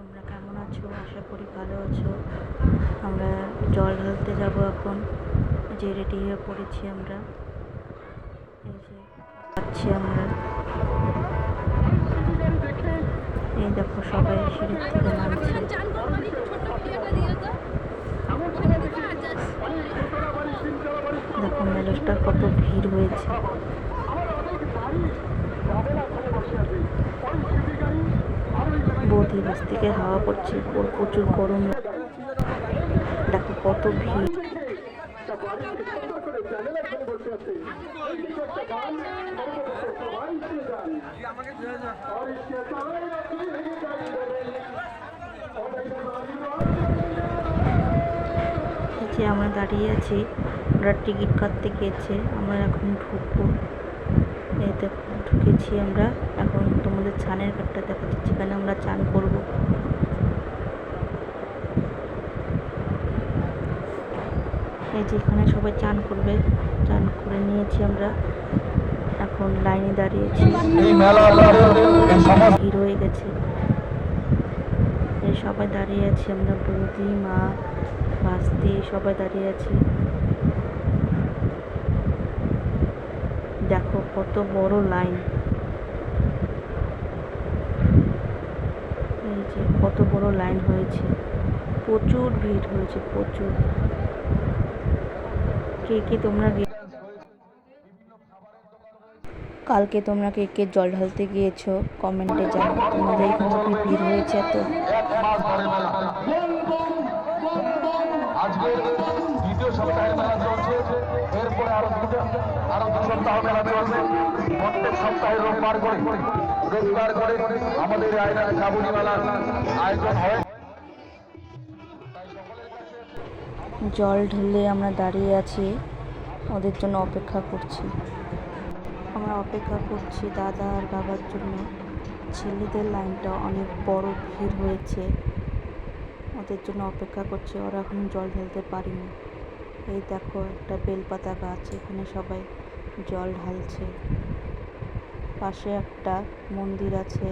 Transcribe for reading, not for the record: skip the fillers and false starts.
তোমরা কেমন আছো? আশা করি ভালো আছো। আমরা জল ঢালতে যাব এখন। যে রেডি হয়ে পড়েছি আমরা, এই যে যাচ্ছি আমরা। এই দেখো সবাই সিঁড়ির থেকে নামছে। দেখো মেলাটা কত ভিড় হয়েছে। বৌদি বাস থেকে হাওয়া পড়ছে, প্রচুর গরম। দেখো কত ভিড়। যে আমরা দাঁড়িয়ে আছি, আমরা টিকিট কাটতে গিয়েছে, আমরা এখন ঢুকবো। এই দেখো ঢুকেছি আমরা। এখন তোমাদের চানের ঘাটটা দেখাচ্ছি, যেখানে আমরা চান করব। এই যেখানে সবাই চান করবে, চান করে নিয়েছি আমরা। এখন লাইনে দাঁড়িয়েছি, ভিড় হয়ে গেছে। এই সবাই দাঁড়িয়ে আছি আমরা, বৌদি, মা, ভাস্তি সবাই দাঁড়িয়ে আছি। দেখো কত বড় লাইন। এই যে কত বড় লাইন হয়েছে, প্রচুর ভিড় হয়েছে, প্রচুর। কে তোমরা কালকে তোমরা কে জল ঢালতে গিয়েছো কমেন্টে জানাও। তোমাদের এখানে কি ভিড় হয়েছে এত? আজকে দ্বিতীয় সপ্তাহের মেলা চলছে, এরপরে আরো দু সপ্তাহ মেলা চলবে। প্রত্যেক সপ্তাহে রোববার করে আমাদের আয়নার শ্রাবণী মেলার আয়োজন হয়। জল ঢেলে আমরা দাঁড়িয়ে আছি, ওদের জন্য অপেক্ষা করছি। আমরা অপেক্ষা করছি দাদা আর বাবার জন্য। ছেলেদের লাইনটা অনেক বড়, ভিড় হয়েছে, ওদের জন্য অপেক্ষা করছি। ওরা এখন জল ঢালতে পারেনি। এই দেখো একটা বেলপাতা গাছ, এখানে সবাই জল ঢালছে। পাশে একটা মন্দির আছে।